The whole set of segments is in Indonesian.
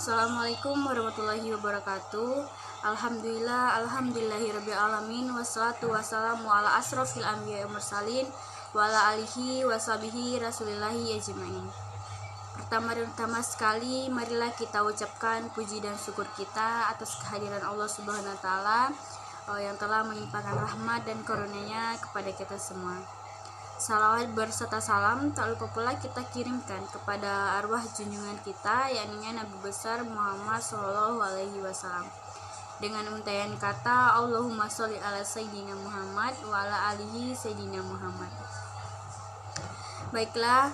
Assalamualaikum warahmatullahi wabarakatuh. Alhamdulillahirabbil alamin, wassalatu wassalamu ala asrofil anbiya'i wal mursalin wa ala alihi washabihi rasulillahi ajmain. Pertama sekali, marilah kita ucapkan puji dan syukur kita atas kehadiran Allah Subhanahu wa taala yang telah melimpahkan rahmat dan karunia-Nya kepada kita semua. Salawat berserta salam tak lupa pula kita kirimkan kepada arwah junjungan kita, yakni Nabi besar Muhammad Shallallahu Alaihi Wasallam, dengan untayan kata Allahumma sholli ala Sayyidina Muhammad wa ala alihi Sayyidina Muhammad. Baiklah,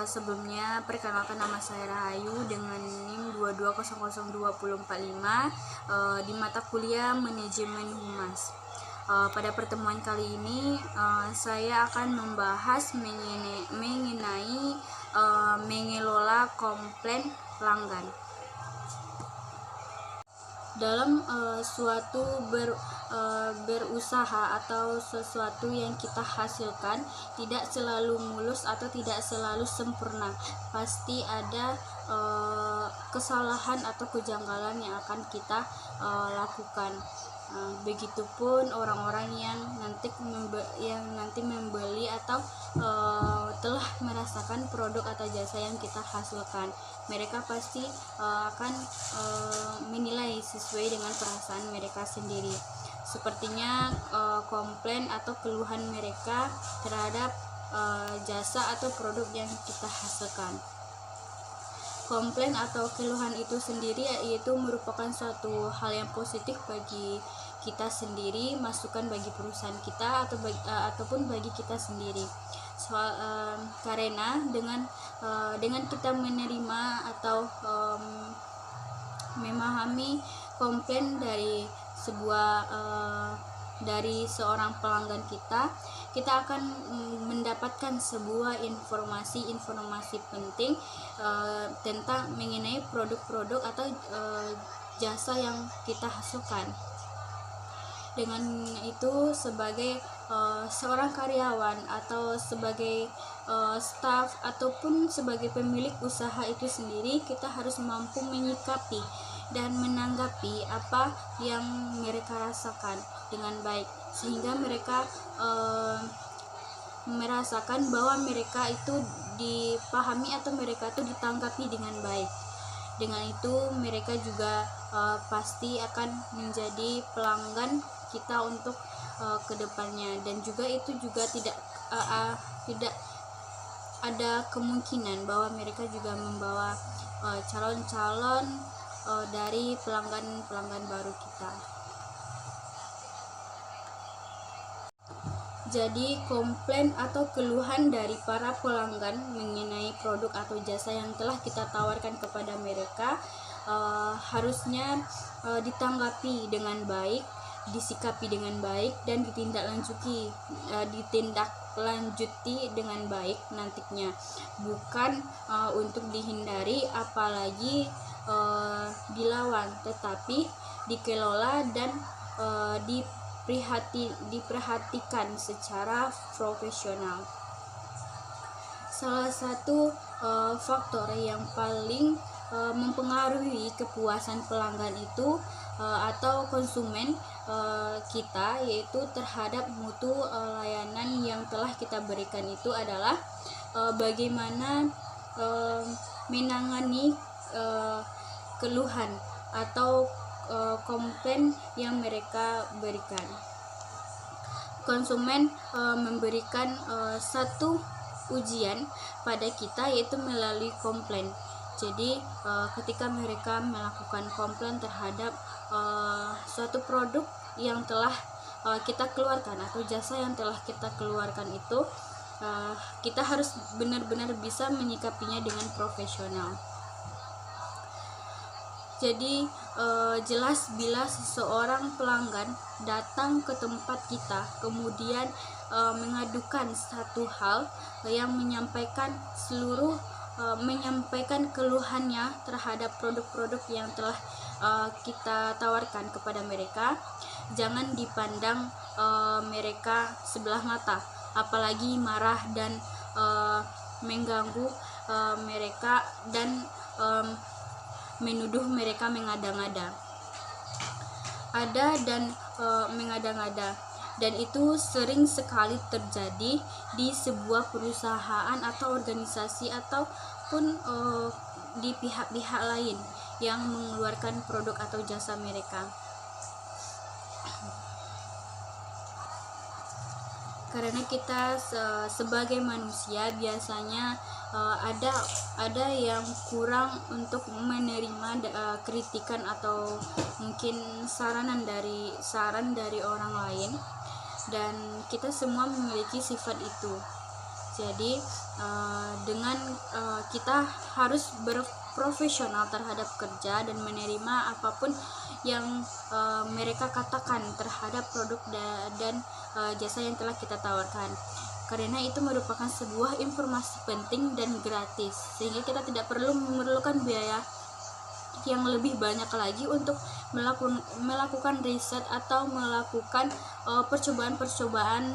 sebelumnya perkenalkan, nama saya Rahayu dengan NIM 2200245 di mata kuliah Manajemen Humas. Pada pertemuan kali ini saya akan membahas mengenai mengelola komplain pelanggan. Dalam suatu berusaha atau sesuatu yang kita hasilkan tidak selalu mulus atau tidak selalu sempurna. Pasti ada kesalahan atau kejanggalan yang akan kita lakukan. Begitupun orang-orang yang nanti membeli atau telah merasakan produk atau jasa yang kita hasilkan. Mereka pasti akan menilai sesuai dengan perasaan mereka sendiri. Sepertinya komplain atau keluhan mereka terhadap jasa atau produk yang kita hasilkan. Komplain atau keluhan itu sendiri yaitu merupakan suatu hal yang positif bagi kita sendiri, masukan bagi perusahaan kita ataupun bagi kita sendiri. Karena dengan kita menerima atau memahami komplain dari seorang pelanggan kita akan mendapatkan sebuah informasi penting tentang mengenai produk-produk atau jasa yang kita hasilkan. Dengan itu, sebagai seorang karyawan atau sebagai staf ataupun sebagai pemilik usaha itu sendiri, kita harus mampu menyikapi dan menanggapi apa yang mereka rasakan dengan baik, sehingga mereka merasakan bahwa mereka itu dipahami atau mereka itu ditanggapi dengan baik. Dengan itu mereka juga pasti akan menjadi pelanggan kita untuk kedepannya, dan juga itu juga tidak ada kemungkinan bahwa mereka juga membawa calon-calon dari pelanggan baru kita. Jadi komplain atau keluhan dari para pelanggan mengenai produk atau jasa yang telah kita tawarkan kepada mereka harusnya ditanggapi dengan baik, disikapi dengan baik, dan ditindaklanjuti dengan baik nantinya, bukan untuk dihindari apalagi dilawan, tetapi dikelola dan diperhatikan secara profesional. Salah satu faktor yang paling mempengaruhi kepuasan pelanggan itu atau konsumen kita, yaitu terhadap mutu layanan yang telah kita berikan itu adalah bagaimana menangani keluhan atau komplain yang mereka berikan. Konsumen memberikan satu ujian pada kita, yaitu melalui komplain. Jadi ketika mereka melakukan komplain terhadap suatu produk yang telah kita keluarkan atau jasa yang telah kita keluarkan itu, kita harus benar-benar bisa menyikapinya dengan profesional. Jadi jelas bila seseorang pelanggan datang ke tempat kita kemudian mengadukan satu hal yang menyampaikan keluhannya terhadap produk-produk yang telah kita tawarkan kepada mereka, jangan dipandang mereka sebelah mata, apalagi marah dan mengganggu mereka dan menuduh mereka mengada-ngada. Ada dan mengada-ngada, dan itu sering sekali terjadi di sebuah perusahaan atau organisasi ataupun di pihak-pihak lain yang mengeluarkan produk atau jasa mereka. Karena kita sebagai manusia biasanya ada yang kurang untuk menerima kritikan atau mungkin saran dari orang lain, dan kita semua memiliki sifat itu. Jadi dengan kita harus berprofesional terhadap kerja dan menerima apapun yang mereka katakan terhadap produk dan jasa yang telah kita tawarkan, karena itu merupakan sebuah informasi penting dan gratis, sehingga kita tidak perlu memerlukan biaya yang lebih banyak lagi untuk melakukan riset atau melakukan percobaan-percobaan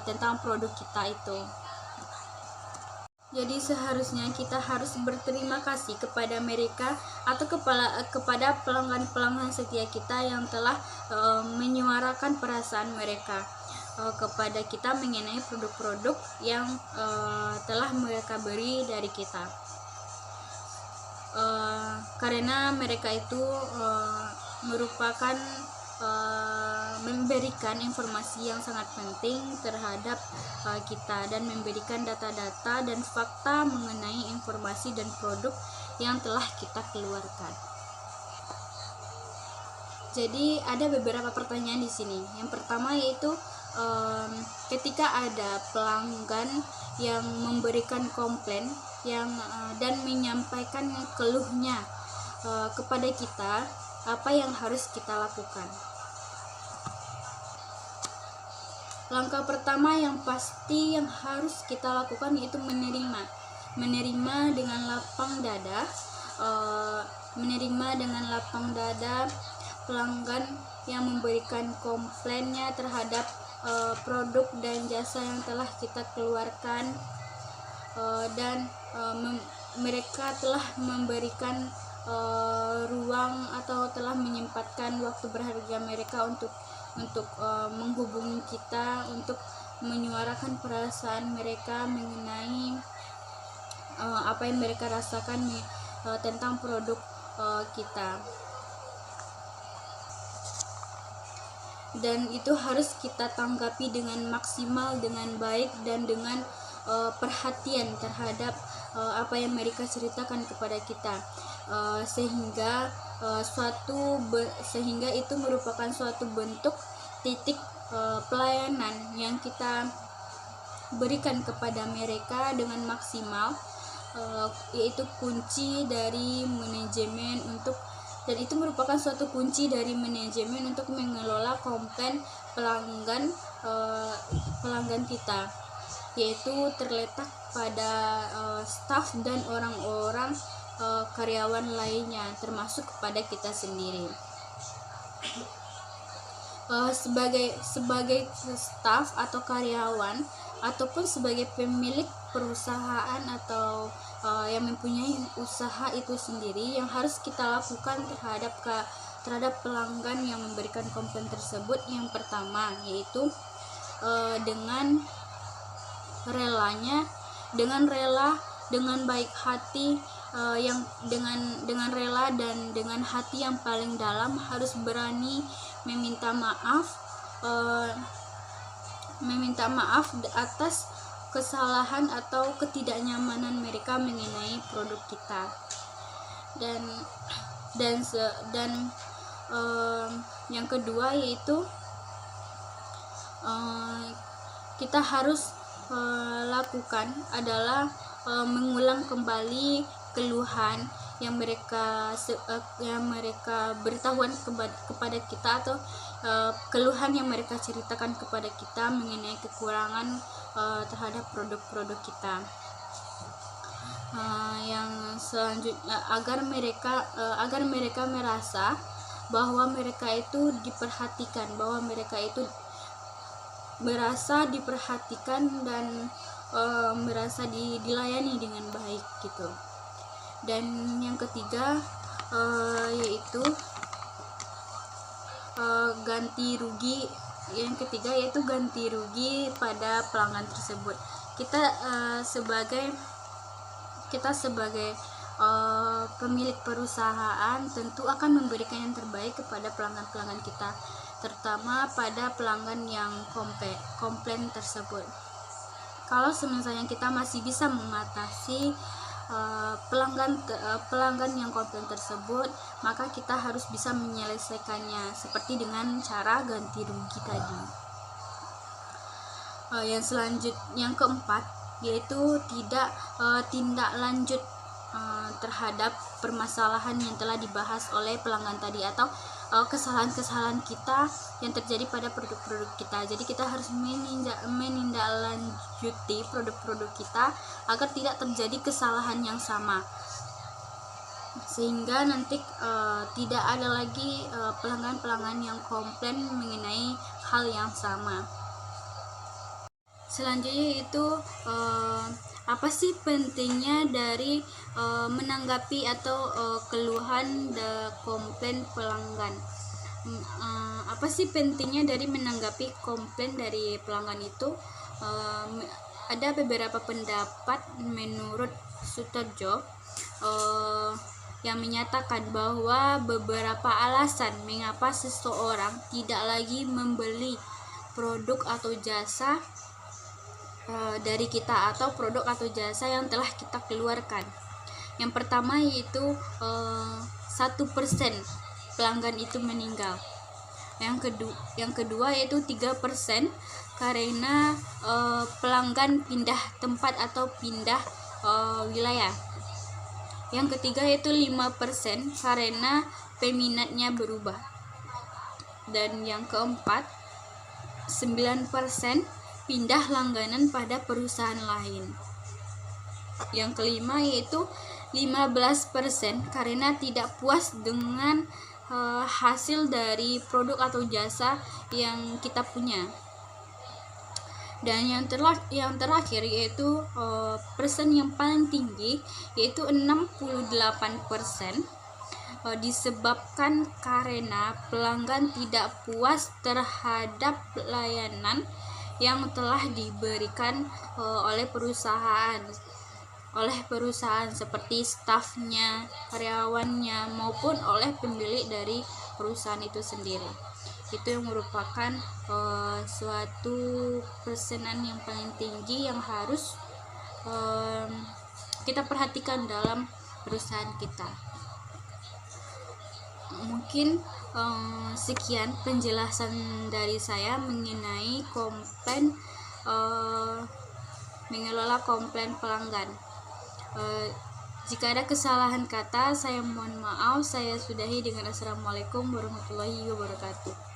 tentang produk kita itu. Jadi seharusnya kita harus berterima kasih kepada mereka atau kepada pelanggan-pelanggan setia kita yang telah menyuarakan perasaan mereka kepada kita mengenai produk-produk yang telah mereka beri dari kita. Karena mereka itu merupakan memberikan informasi yang sangat penting terhadap kita, dan memberikan data-data dan fakta mengenai informasi dan produk yang telah kita keluarkan. Jadi ada beberapa pertanyaan di sini. Yang pertama yaitu ketika ada pelanggan yang memberikan komplain dan menyampaikan keluhnya kepada kita, apa yang harus kita lakukan? Langkah pertama yang pasti yang harus kita lakukan yaitu menerima dengan lapang dada, pelanggan yang memberikan komplainnya terhadap produk dan jasa yang telah kita keluarkan, dan mereka telah memberikan ruang atau telah menyempatkan waktu berharga mereka untuk menghubungi kita, untuk menyuarakan perasaan mereka mengenai apa yang mereka rasakan tentang produk kita. Dan itu harus kita tanggapi dengan maksimal, dengan baik, dan dengan perhatian terhadap apa yang mereka ceritakan kepada kita, sehingga itu merupakan suatu bentuk titik pelayanan yang kita berikan kepada mereka dengan maksimal, yaitu kunci dari manajemen dan itu merupakan suatu kunci dari manajemen untuk mengelola komplain pelanggan kita, yaitu terletak pada staf dan orang-orang karyawan lainnya, termasuk kepada kita sendiri. Sebagai staf atau karyawan ataupun sebagai pemilik perusahaan atau yang mempunyai usaha itu sendiri, yang harus kita lakukan terhadap pelanggan yang memberikan komplain tersebut, yang pertama yaitu dengan baik hati, yang dengan rela dan dengan hati yang paling dalam harus berani meminta maaf atas kesalahan atau ketidaknyamanan mereka mengenai produk kita. Dan yang kedua yaitu kita harus lakukan adalah mengulang kembali keluhan yang mereka beritahuan kepada kita, atau keluhan yang mereka ceritakan kepada kita mengenai kekurangan terhadap produk-produk kita. Yang selanjutnya agar mereka merasa bahwa mereka itu diperhatikan, merasa diperhatikan dan merasa dilayani dengan baik gitu. Dan yang ketiga yaitu ganti rugi. Yang ketiga yaitu ganti rugi pada pelanggan tersebut. Kita sebagai pemilik perusahaan tentu akan memberikan yang terbaik kepada pelanggan-pelanggan kita, terutama pada pelanggan yang komplain tersebut. Kalau misalnya kita masih bisa mengatasi pelanggan yang komplain tersebut, maka kita harus bisa menyelesaikannya seperti dengan cara ganti rugi tadi. Yang keempat yaitu tindak lanjut terhadap permasalahan yang telah dibahas oleh pelanggan tadi, atau kesalahan-kesalahan kita yang terjadi pada produk-produk kita. Jadi kita harus menindaklanjuti produk-produk kita agar tidak terjadi kesalahan yang sama, sehingga nanti tidak ada lagi pelanggan-pelanggan yang komplain mengenai hal yang sama. Selanjutnya itu apa sih pentingnya dari menanggapi atau keluhan komplain pelanggan? Apa sih pentingnya dari menanggapi komplain dari pelanggan itu? Ada beberapa pendapat menurut Sutarjo yang menyatakan bahwa beberapa alasan mengapa seseorang tidak lagi membeli produk atau jasa dari kita, atau produk atau jasa yang telah kita keluarkan. Yang pertama yaitu 1% pelanggan itu meninggal. Yang kedua yaitu 3% karena pelanggan pindah tempat atau pindah wilayah. Yang ketiga yaitu 5% karena peminatnya berubah. Dan yang keempat 9% pindah langganan pada perusahaan lain. Yang kelima yaitu 15% karena tidak puas dengan hasil dari produk atau jasa yang kita punya. Dan yang terakhir yaitu persen yang paling tinggi yaitu 68% disebabkan karena pelanggan tidak puas terhadap layanan yang telah diberikan oleh perusahaan seperti stafnya, karyawannya, maupun oleh pemilik dari perusahaan itu sendiri. Itu yang merupakan suatu persenan yang paling tinggi yang harus kita perhatikan dalam perusahaan kita. Mungkin sekian penjelasan dari saya mengenai mengelola komplain pelanggan. Jika ada kesalahan kata, saya mohon maaf. Saya sudahi dengan assalamualaikum warahmatullahi wabarakatuh.